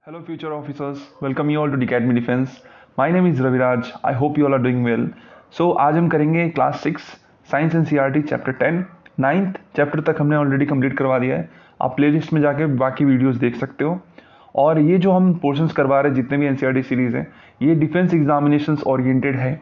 Hello, future officers. Welcome you all to Academy Defense. My name is Raviraj. I hope you all are doing well. So आज हम करेंगे class 6 science and CRT chapter 10 ninth chapter तक हमने already complete करवा दिया है। आप playlist में जाके बाकी वीडियोस देख सकते हो। और ये जो हम पोर्शंस करवा रहे हैं जितने भी एनसीईआरटी सीरीज़ हैं ये डिफेंस एग्जामिनेशंस ओरिएंटेड है।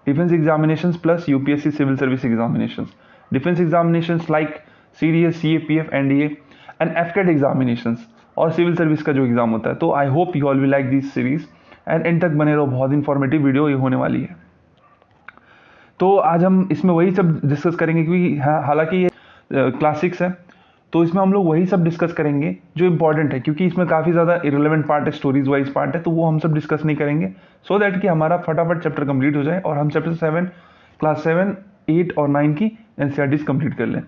Defence examinations plus UPSC civil service examinations, defence examinations like CDS, CAPF, NDA and AFCAT examinations और सिविल सर्विस का जो एग्जाम होता है। तो I hope you all will like this series and end तक बने रहो, बहुत इंफॉर्मेटिव वीडियो ये होने वाली है। तो आज हम इसमें वही सब डिस्कस करेंगे क्योंकि हालांकि ये क्लास 6 है तो इसमें हम लोग वही सब डिस्कस करेंगे जो इंपॉर्टेंट है, क्योंकि इसमें काफ़ी ज़्यादा इरेलेवेंट पार्ट है, स्टोरीज वाइज पार्ट है, तो वो हम सब डिस्कस नहीं करेंगे सो दैट कि हमारा फटाफट चैप्टर कंप्लीट हो जाए और हम चैप्टर 7 क्लास 7, 8 और 9 की एनसीईआरटीज कंप्लीट कर लें।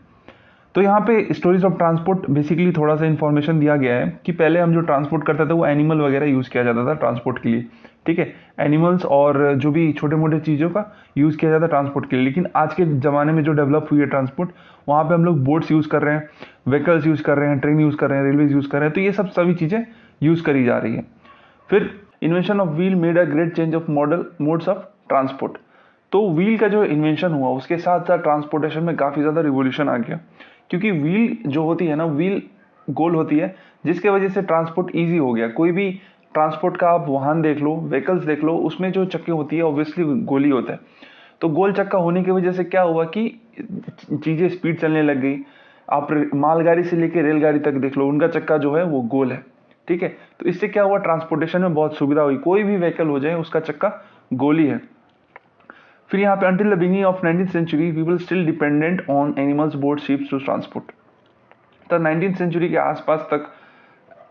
तो यहाँ पे स्टोरीज ऑफ ट्रांसपोर्ट बेसिकली थोड़ा सा इन्फॉर्मेशन दिया गया है कि पहले हम जो ट्रांसपोर्ट करते थे वो एनिमल वगैरह यूज़ किया जाता था ट्रांसपोर्ट के लिए, ठीक है, एनिमल्स और जो भी छोटे मोटे चीज़ों का यूज़ किया जाता है ट्रांसपोर्ट के लिए। लेकिन आज के ज़माने में जो डेवलप हुई है ट्रांसपोर्ट, वहाँ पे हम लोग बोट्स यूज़ कर रहे हैं, व्हीकल्स यूज़ कर रहे हैं, ट्रेन यूज़ कर रहे हैं, रेलवेज यूज़ कर रहे हैं, तो ये सब सभी चीज़ें यूज़ करी जा रही है। फिर invention of wheel made a great change of modes of transport. तो व्हील का जो इन्वेंशन हुआ उसके साथ साथ ट्रांसपोर्टेशन में काफ़ी ज़्यादा रिवोल्यूशन आ गया, क्योंकि व्हील जो होती है ना, व्हील गोल होती है जिसके वजह से ट्रांसपोर्ट इजी हो गया। कोई भी ट्रांसपोर्ट का आप वाहन देख लो, व्हीकल्स देख लो, उसमें जो चक्के होती है ऑब्वियसली गोल ही होता है। तो गोल चक्का होने की वजह से क्या हुआ कि चीज़ें स्पीड चलने लग गई। आप मालगाड़ी से लेकर रेलगाड़ी तक देख लो, उनका चक्का जो है वो गोल है, ठीक है। तो इससे क्या हुआ, ट्रांसपोर्टेशन में बहुत सुविधा हुई, कोई भी व्हीकल हो जाए उसका चक्का गोल ही है। फिर यहाँ पे until the beginning of 19th century people still dependent on animals, boat, ships to transport. तो 19th सेंचुरी के आसपास तक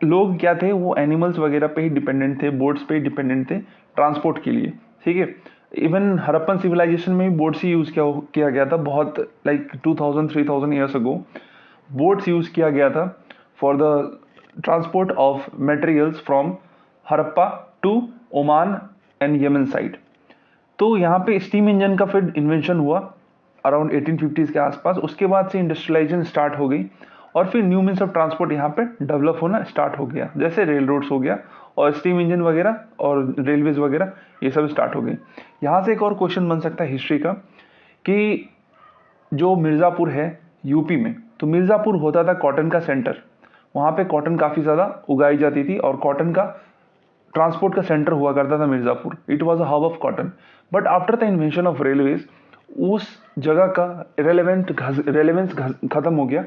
लोग क्या थे, वो एनिमल्स वगैरह पे ही डिपेंडेंट थे, बोट्स पे ही डिपेंडेंट थे ट्रांसपोर्ट के लिए, ठीक है। इवन हड़प्पन सिविलाइजेशन में भी बोट्स ही यूज़ किया गया था, बहुत like 2000-3000 years ago boats use किया गया था for the transport of materials from Harappa to Oman and Yemen side. तो यहाँ पे स्टीम इंजन का फिर इन्वेंशन हुआ अराउंड 1850s के आसपास। उसके बाद से इंडस्ट्रियलाइजेशन स्टार्ट हो गई और फिर न्यू मीन्स ऑफ ट्रांसपोर्ट यहाँ पे डेवलप होना स्टार्ट हो गया, जैसे रेल रोड्स हो गया और स्टीम इंजन वगैरह और रेलवेज वगैरह ये सब स्टार्ट हो गई। यहाँ से एक और क्वेश्चन बन सकता है हिस्ट्री का कि जो मिर्ज़ापुर है यूपी में, तो मिर्ज़ापुर होता था कॉटन का सेंटर, वहाँ पे कॉटन काफ़ी ज़्यादा उगाई जाती थी और कॉटन का ट्रांसपोर्ट का सेंटर हुआ करता था Mirzapur. It was a hub of cotton, but after the invention of railways उस जगह का रेलेवेंस खत्म हो गया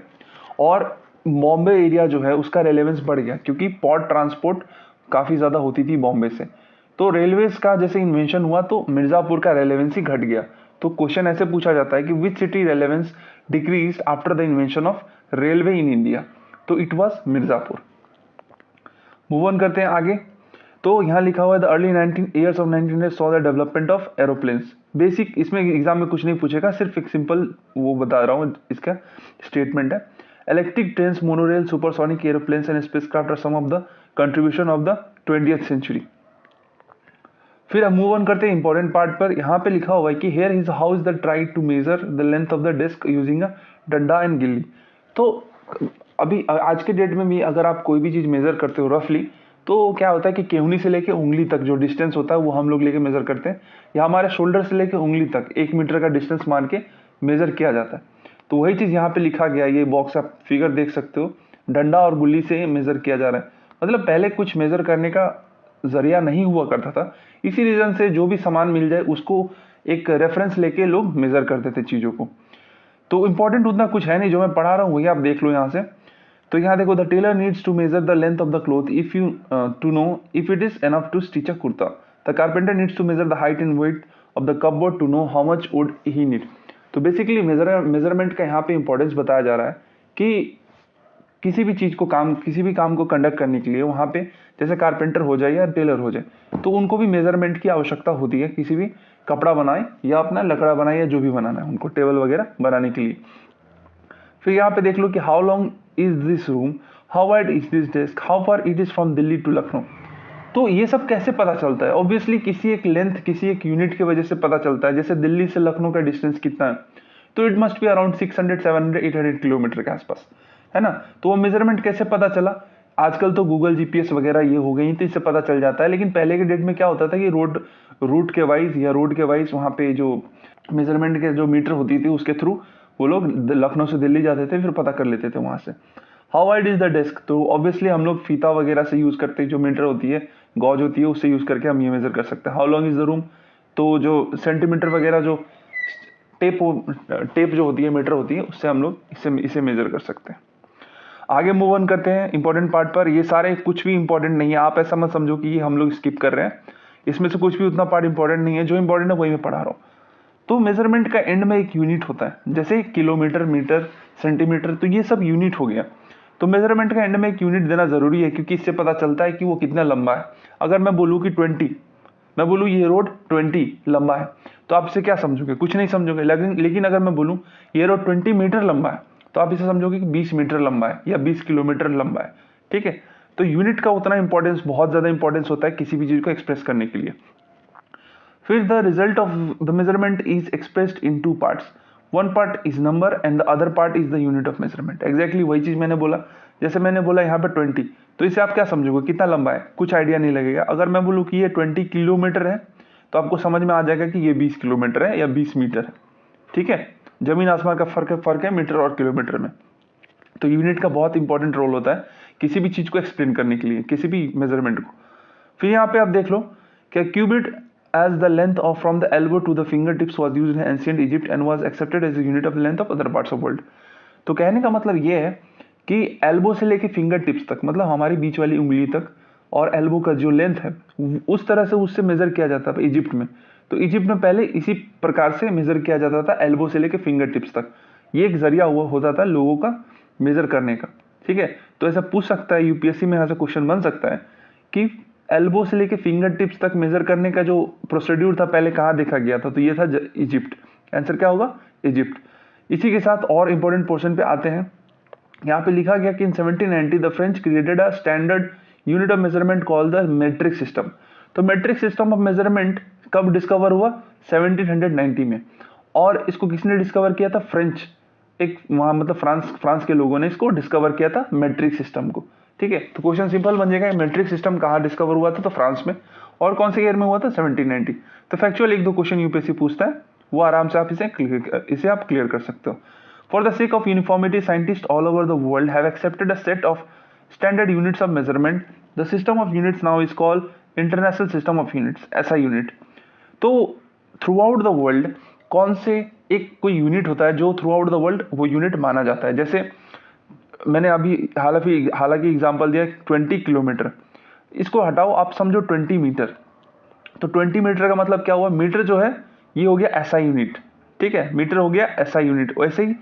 और बॉम्बे एरिया जो है उसका रेलेवेंस बढ़ गया, क्योंकि पोर्ट ट्रांसपोर्ट काफ़ी ज़्यादा होती थी बॉम्बे से। तो रेलवेज का जैसे इन्वेंशन हुआ तो मिर्ज़ापुर का रेलेवेंस ही घट गया। तो क्वेश्चन ऐसे पूछा जाता है कि which city relevance decreases after the invention of railway in India, तो it was Mirzapur. Move on करते हैं आगे। तो यहाँ लिखा हुआ है the early 19 years of 1900 saw the development of aeroplanes. Basic इसमें एग्जाम में कुछ नहीं पूछेगा, सिर्फ एक सिंपल वो बता रहा हूँ, इसका स्टेटमेंट है। Electric trains, monorail, supersonic aeroplanes and spacecraft are some of the contribution of the 20th century. फिर हम मूव ऑन करते हैं इंपॉर्टेंट पार्ट पर। यहाँ पे लिखा हुआ है कि here is how is the try to measure the length of the disc using a danda and गिल्ली। तो अभी आज के डेट में भी अगर आप कोई भी चीज़ मेजर करते हो रफली, तो क्या होता है कि केहूनी से लेके उंगली तक जो डिस्टेंस होता है वो हम लोग लेके मेजर करते हैं, या हमारे शोल्डर से लेके उंगली तक 1 मीटर का डिस्टेंस मान के मेजर किया जाता है। तो वही चीज़ यहाँ पे लिखा गया, ये बॉक्स आप फिगर देख सकते हो, डंडा और गुल्ली से मेजर किया जा रहा है। मतलब पहले कुछ मेजर करने का जरिया नहीं हुआ करता था, इसी रीज़न से जो भी सामान मिल जाए उसको एक रेफरेंस लेके लोग मेजर करते थे चीज़ों को। तो इंपॉर्टेंट उतना कुछ है नहीं, जो मैं पढ़ा रहा हूँ वही आप देख लो यहाँ से। तो यहाँ देखो, the tailor needs to measure the length of the cloth if you to know if it is enough to stitch a kurta. The carpenter needs to measure the height and weight of the cupboard to know how much wood he need. तो basically measurement का यहाँ पे importance बताया जा रहा है कि किसी भी चीज़ को किसी भी काम को कंडक्ट करने के लिए वहाँ पे जैसे कारपेंटर हो जाए या टेलर हो जाए, तो उनको भी मेजरमेंट की आवश्यकता होती है, किसी भी कपड़ा बनाए या अपना लकड़ा बनाए या जो भी बनाना है उनको टेबल वगैरह बनाने के लिए। फिर यहाँ पे देख लो कि how long is this room, how wide is this desk, how far it is from Delhi to Lucknow. तो ये सब कैसे पता चलता है, ऑब्वियसली किसी एक लेंथ, किसी एक यूनिट की वजह से पता चलता है। जैसे दिल्ली से लखनऊ का डिस्टेंस कितना है, तो it must be around 600, 700, 800 kilometre के आसपास, है ना। तो वो मेजरमेंट कैसे पता चला आजकल तो गूगल जीपीएस वगैरह ये हो गई तो इससे पता चल जाता है, लेकिन पहले के डेट में क्या होता था कि रूट के वाइज या रोड के वाइज वहाँ पे जो मेजरमेंट के जो मीटर होती थी उसके थ्रू वो लोग लखनऊ से दिल्ली जाते थे, फिर पता कर लेते थे वहाँ से। How wide is the desk, तो ऑब्वियसली हम लोग फीता वगैरह से यूज करते हैं, जो मीटर होती है गॉज होती है उससे यूज करके हम ये मेजर कर सकते हैं। How long is the room, तो जो सेंटीमीटर वगैरह जो टेप जो होती है मीटर होती है उससे हम लोग इसे मेजर कर सकते हैं। आगे मूव ऑन करते हैं इंपॉर्टेंट पार्ट पर। ये सारे कुछ भी इंपॉर्टेंट नहीं है, आप ऐसा मत समझो कि ये हम लोग स्किप कर रहे हैं, इसमें से कुछ भी उतना पार्ट इंपॉर्टेंट नहीं है, जो इंपॉर्टेंट है वही मैं पढ़ा रहा हूँ। तो मेजरमेंट का एंड में एक यूनिट होता है, जैसे किलोमीटर, मीटर, सेंटीमीटर, तो ये सब यूनिट हो गया। तो मेजरमेंट का एंड में एक यूनिट देना जरूरी है, क्योंकि इससे पता चलता है कि वो कितना लंबा है। अगर मैं बोलूँ कि 20, मैं बोलूँ ये रोड 20 लंबा है, तो आप इसे क्या समझोगे? कुछ नहीं समझोगे। लेकिन अगर मैं बोलूँ ये रोड 20 मीटर लंबा है, तो आप इसे समझोगे कि 20 मीटर लंबा है या 20 किलोमीटर लंबा है। ठीक है, तो यूनिट का उतना इंपॉर्टेंस, बहुत ज्यादा इंपॉर्टेंस होता है किसी भी चीज को एक्सप्रेस करने के लिए। फिर the result of the measurement is expressed in 2 parts, one part is number and the other part is the unit of measurement. Exactly वही चीज मैंने बोला। जैसे मैंने बोला यहाँ पे 20, तो इसे आप क्या समझोगे, कितना लंबा है? कुछ आइडिया नहीं लगेगा। अगर मैं बोलूँ कि ये 20 किलोमीटर है, तो आपको समझ में आ जाएगा कि ये 20 किलोमीटर है या 20 मीटर है। ठीक है, जमीन आसमान का फर्क है मीटर और किलोमीटर में। तो यूनिट का बहुत इंपॉर्टेंट रोल होता है किसी भी चीज को एक्सप्लेन करने के लिए, किसी भी मेजरमेंट को। फिर यहाँ पे आप देख लो कि qubit as the length of from the elbow to the fingertips was used in ancient Egypt and was accepted as a unit of the length of other parts of world। तो कहने का मतलब ये है कि एल्बो से लेके finger tips तक, मतलब हमारी बीच वाली उंगली तक, और एल्बो का जो लेंथ है उस तरह से उससे मेजर किया जाता था इजिप्ट में। तो इजिप्ट में पहले इसी प्रकार से मेजर किया जाता था, एल्बो से लेके फिंगर टिप्स तक। ये एक जरिया हुआ होता था लोगों का मेजर करने का। ठीक है, तो ऐसा पूछ सकता है यूपीएससी में, यहाँ से क्वेश्चन बन सकता है कि एल्बो से लेके फिंगर टिप्स तक मेजर करने का जो प्रोसीड्यूर था पहले कहाँ देखा गया था, तो ये था इजिप्ट। आंसर क्या होगा? इजिप्ट। इसी के साथ और इंपॉर्टेंट पोर्शन पे आते हैं। यहाँ पे लिखा गया कि in 1790 the French created a standard unit of measurement called the metric system. तो मेट्रिक सिस्टम ऑफ मेजरमेंट कब डिस्कवर हुआ? 1790 में। और इसको किसने डिस्कवर किया था? फ्रेंच, एक वहां मतलब फ्रांस के लोगों ने इसको डिस्कवर किया था, मेट्रिक सिस्टम को। ठीक है, तो क्वेश्चन सिंपल बन जाएगा, मेट्रिक सिस्टम कहाँ डिस्कवर हुआ था? तो फ्रांस में। और कौन से ईयर में हुआ था? 1790। तो फैक्चुअल एक दो क्वेश्चन यूपीएससी पूछता है, वो आराम से आप इसे आप क्लियर कर सकते हो। For the sake of uniformity scientist all over the world have accepted a set of standard units of measurement. The system of units now is called international system of units, ऐसा unit. तो through out the world कौन से एक कोई unit होता है जो through out the world वो यूनिट माना जाता है? जैसे मैंने अभी हालांकि एग्जांपल दिया 20 किलोमीटर, इसको हटाओ, आप समझो 20 मीटर। तो 20 मीटर का मतलब क्या हुआ? मीटर जो है ये हो गया एसआई यूनिट। ठीक है, मीटर हो गया एसआई यूनिट। वैसे ही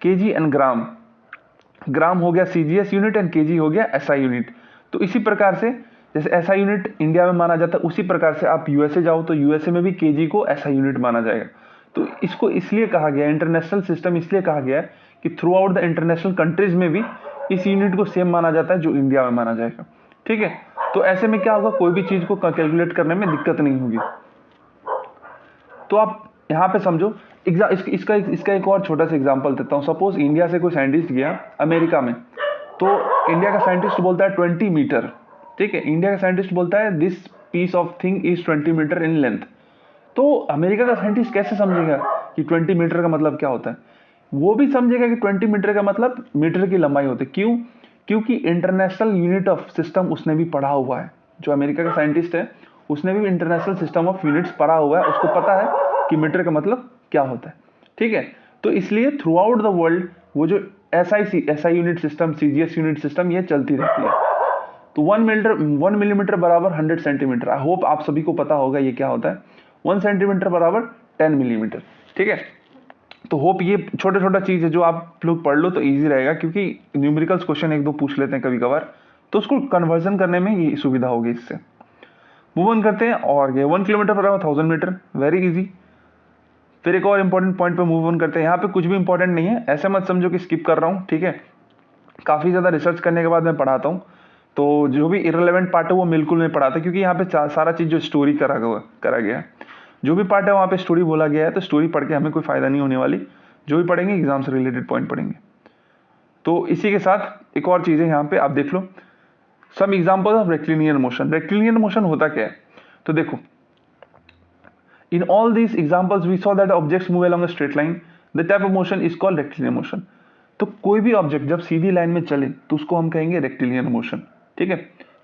केजी एंड ग्राम हो गया सीजीएस यूनिट एंड केजी हो गया एसआई यूनिट। तो इसी प्रकार से जैसे एसआई यूनिट इंडिया में माना जाता है, उसी प्रकार से आप यूएसए जाओ तो यूएसए में भी केजी को एसआई यूनिट माना जाएगा। तो इसको इसलिए कहा गया इंटरनेशनल सिस्टम, इसलिए कहा गया है कि through out the international countries में भी इस यूनिट को सेम माना जाता है जो इंडिया में माना जाएगा। ठीक है, तो ऐसे में क्या होगा, कोई भी चीज को कैलकुलेट करने में दिक्कत नहीं होगी। तो आप यहाँ पे समझो इसका एक और छोटा सा एग्जांपल देता हूँ। सपोज इंडिया से कोई साइंटिस्ट गया अमेरिका में, तो इंडिया का साइंटिस्ट बोलता है 20 मीटर। ठीक है, इंडिया का साइंटिस्ट बोलता है this piece of thing is 20 metre in length. तो अमेरिका का साइंटिस्ट कैसे समझेगा कि 20 मीटर का मतलब क्या होता है? वो भी समझेगा कि 20 मीटर का मतलब मीटर की लंबाई होती है। क्यों? क्योंकि इंटरनेशनल यूनिट ऑफ सिस्टम उसने भी पढ़ा हुआ है। जो अमेरिका का साइंटिस्ट है उसने भी इंटरनेशनल सिस्टम ऑफ यूनिट्स पढ़ा हुआ है, उसको पता है कि मीटर का मतलब क्या होता है। ठीक है, तो इसलिए थ्रू आउट द वर्ल्ड वो जो SI unit system, CGS unit system, ये चलती रहती है। तो 1 मिलीमीटर बराबर 100 सेंटीमीटर। आई होप आप सभी को पता होगा ये क्या होता है। 1 सेंटीमीटर बराबर 10 मिलीमीटर। ठीक है, तो होप ये छोटा छोटा चीज है जो आप लोग पढ़ लो तो इजी रहेगा, क्योंकि न्यूमेरिकल्स क्वेश्चन एक दो पूछ लेते हैं कभी कभार, तो उसको कन्वर्जन करने में ये सुविधा होगी इससे। मूव ऑन करते हैं, और ये 1 किलोमीटर बराबर 1000 मीटर, वेरी इजी। फिर एक और इंपॉर्टेंट पॉइंट पे मूव ऑन करते हैं। यहाँ पे कुछ भी इंपॉर्टेंट नहीं है, ऐसे मत समझो कि स्किप कर रहा हूँ। ठीक है, काफी ज्यादा रिसर्च करने के बाद मैं पढ़ाता हूँ, तो जो भी इररिलेवेंट पार्ट है वो बिल्कुल नहीं पढ़ाता, क्योंकि यहाँ पे सारा चीज जो स्टोरी करा गया है, जो भी पार्ट है वहाँ पे स्टोरी बोला गया है, तो स्टोरी पढ़ के हमें कोई फायदा नहीं होने वाली। जो भी पढ़ेंगे एग्जाम से रिलेटेड पॉइंट पढ़ेंगे। तो इसी के साथ एक और चीज़ है यहाँ पे, आप देख लो some example of rectilinear motion. Rectilinear motion होता क्या है, तो देखो in all these examples we saw that objects move along a straight line. The type of motion is called rectilinear motion. तो कोई भी ऑब्जेक्ट जब सीधी लाइन में चले तो उसको हम कहेंगे रेक्टिलिनियर मोशन। ठीक है,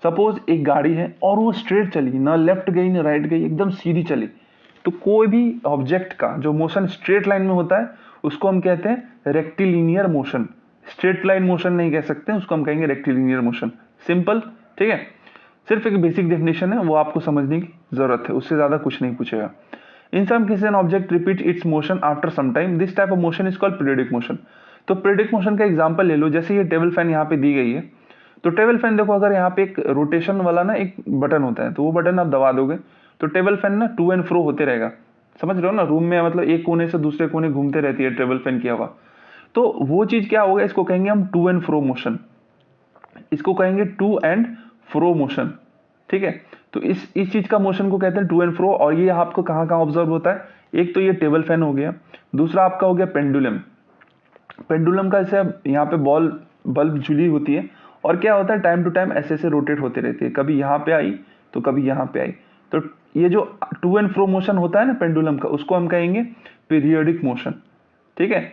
सपोज एक गाड़ी है और वो स्ट्रेट चली, ना लेफ्ट गई ना राइट गई, एकदम सीधी चली, तो कोई भी ऑब्जेक्ट का जो मोशन स्ट्रेट लाइन में होता है उसको हम कहते हैं rectilinear motion. Straight line motion नहीं कह सकते, उसको हम कहेंगे रेक्टिलिनियर मोशन। सिंपल, ठीक है, सिर्फ एक बेसिक डेफिनेशन है, वो आपको समझने की जरूरत है, उससे ज्यादा कुछ नहीं पूछेगा। In some cases an object repeats its motion after some time. This type of motion is called periodic motion. तो periodic motion का एग्जांपल ले लो, जैसे ये टेबल फैन यहाँ पे दी गई है, तो टेबल फैन देखो, अगर यहाँ पे एक रोटेशन वाला ना एक बटन होता है, तो वो बटन आप दबा दोगे तो टेबल फैन ना टू एंड फ्रो होते रहेगा। समझ रहे हो ना, रूम में मतलब एक कोने से दूसरे कोने घूमते रहती है टेबल फैन की हवा। तो वो चीज क्या होगा, इसको कहेंगे हम टू एंड फ्रो मोशन, इसको कहेंगे टू एंड फ्रो मोशन। ठीक है, तो इस चीज का मोशन को कहते हैं टू एंड फ्रो। और ये आपको कहाँ कहाँ ऑब्जर्व होता है, एक तो ये टेबल फैन हो गया, दूसरा आपका हो गया पेंडुलम। पेंडुलम का जैसे यहाँ पे बल्ब झुली होती है, और क्या होता है टाइम टू टाइम ऐसे ऐसे रोटेट होते रहती है, कभी यहाँ पे आई तो कभी यहाँ पे आई। तो ये जो टू एंड फ्रो मोशन होता है ना पेंडुलम का, उसको हम कहेंगे पीरियोडिक मोशन। ठीक है,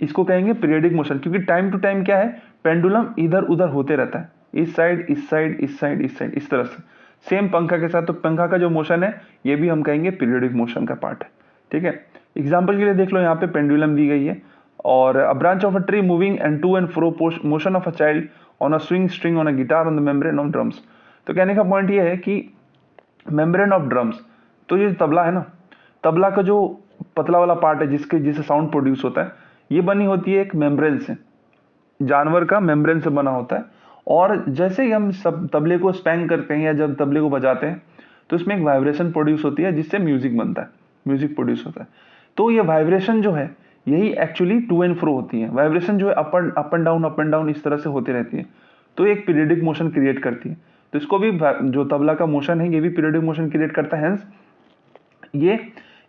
इसको कहेंगे पीरियोडिक मोशन, क्योंकि टाइम टू टाइम क्या है, पेंडुलम इधर उधर होते रहता है, इस साइड इस साइड इस साइड इस साइड, इस तरह से। सेम पंखा के साथ, तो पंखा का जो मोशन है ये भी हम कहेंगे पीरियोडिक मोशन का पार्ट है। ठीक है, एग्जांपल के लिए देख लो, यहाँ पे पेंडुलम दी गई है, और a branch of a tree moving and to and fro motion of a child on a swing string on a guitar on the membrane of drums. तो कहने का पॉइंट ये है कि मेम्ब्रेन ऑफ ड्रम्स, तो ये तबला है ना, तबला का जो पतला वाला पार्ट है जिससे साउंड प्रोड्यूस होता है, ये बनी होती है एक मेम्ब्रेन से, जानवर का मेम्ब्रेन से बना होता है। और जैसे ही हम सब तबले को स्पैंग करते हैं या जब तबले को बजाते हैं, तो इसमें एक वाइब्रेशन प्रोड्यूस होती है जिससे म्यूजिक बनता है, म्यूजिक प्रोड्यूस होता है। तो ये वाइब्रेशन जो है यही एक्चुअली टू एंड फ्रो होती है। वाइब्रेशन जो है अप एंड डाउन इस तरह से होती रहती है, तो एक पीरियडिक मोशन क्रिएट करती है। तो इसको भी जो तबला का मोशन है ये भी पीरियडिक मोशन क्रिएट करता है, हेंस ये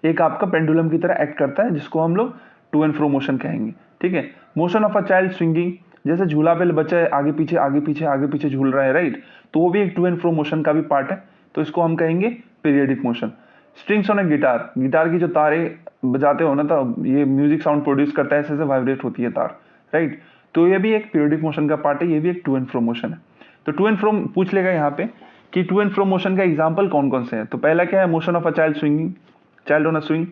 एक आपका पेंडुलम की तरह एक्ट करता है, जिसको हम लोग टू एंड फ्रो मोशन कहेंगे। ठीक है, motion of a child swinging, जैसे झूला पे बच्चा आगे पीछे आगे पीछे आगे पीछे झूल रहा है, राइट, तो वो भी एक टू एंड फ्रो मोशन का भी पार्ट है, तो इसको हम कहेंगे periodic motion. Strings on a guitar, guitar की जो तारे बजाते हो ना, तो ये म्यूजिक साउंड प्रोड्यूस करता है, ऐसे ऐसे वाइब्रेट होती है तार, राइट, तो ये भी एक पीरियडिक मोशन का पार्ट है, ये भी एक टू एंड फ्रो मोशन है। तो टू एंड फ्रो पूछ लेगा यहाँ पे कि टू एंड फ्रो मोशन का एग्जाम्पल कौन कौन से हैं। तो पहला क्या है, motion of a child swinging, child on a swing,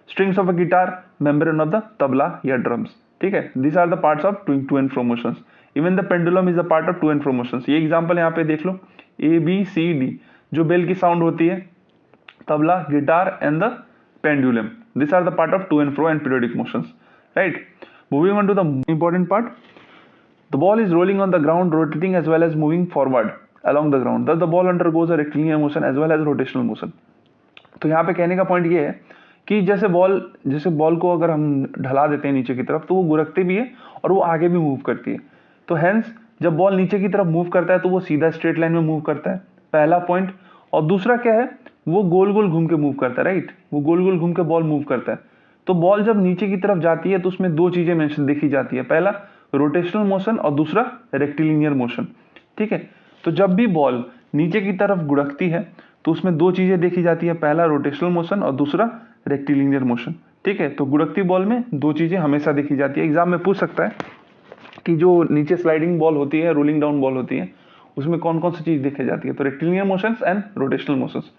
strings of a guitar, membrane of the tabla या ड्रम्स। ठीक है, these are the parts of to and fro motions. Even the pendulum is a part of to and fro motions. ये example यहाँ पे देख लो, A B C D, जो bell की साउंड होती है, tabla, guitar and the pendulum, this are the part of to and fro and periodic motions, right. Moving on to the important part, the ball is rolling on the ground, rotating as well as moving forward along the ground, thus the ball undergoes a rectilinear motion as well as rotational motion। तो यहाँ पे कहने का point ये है कि जैसे ball को अगर हम ढला देते हैं नीचे की तरफ, तो वो गुरकती भी है और वो आगे भी मूव करती है। तो हेंस जब बॉल नीचे की तरफ मूव करता है तो वो सीधा स्ट्रेट लाइन में मूव करता है, पहला पॉइंट। और दूसरा क्या है, वो गोल गोल घूम के मूव करता है, राइट, वो गोल गोल घूम के बॉल मूव करता है। तो बॉल जब नीचे की तरफ जाती है तो उसमें दो चीजें मेंशन देखी जाती है, पहला रोटेशनल मोशन और दूसरा रेक्टिलिनियर मोशन। ठीक है, तो जब भी बॉल नीचे की तरफ गुड़कती है तो उसमें दो चीजें देखी जाती है, पहला रोटेशनल मोशन और दूसरा रेक्टिलिनियर मोशन। ठीक है, तो गुड़कती बॉल में दो चीजें हमेशा देखी जाती है। एग्जाम में पूछ सकता है कि जो नीचे स्लाइडिंग बॉल होती है, रोलिंग डाउन बॉल होती है, उसमें कौन कौन सी चीज देखी जाती है, तो rectilinear motions and rotational motions.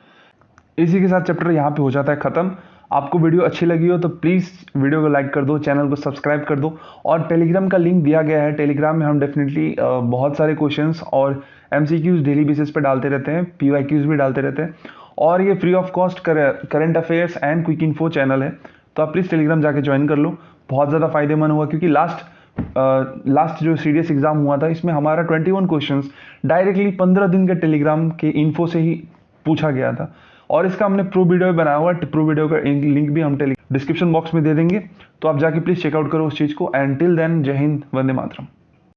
इसी के साथ चैप्टर यहाँ पे हो जाता है खत्म। आपको वीडियो अच्छी लगी हो तो प्लीज़ वीडियो को लाइक कर दो, चैनल को सब्सक्राइब कर दो, और टेलीग्राम का लिंक दिया गया है। टेलीग्राम में हम डेफिनेटली बहुत सारे क्वेश्चंस और MCQs डेली बेसिस पे डालते रहते हैं, PYQs भी डालते रहते हैं, और ये free of cost current affairs and quick info channel है। तो आप प्लीज़ टेलीग्राम जाके ज्वाइन कर लो, बहुत ज़्यादा फायदेमंद हुआ, क्योंकि लास्ट जो सीरियस एग्जाम हुआ था इसमें हमारा 21 क्वेश्चंस डायरेक्टली 15 दिन के टेलीग्राम के इन्फो से ही पूछा गया था, और इसका हमने प्रो वीडियो बनाया हुआ है। प्रो वीडियो का लिंक भी हम डिस्क्रिप्शन बॉक्स में दे देंगे, तो आप जाके प्लीज चेकआउट करो उस चीज़ को। एंड टिल देन, जय हिंद, वंदे मातरम।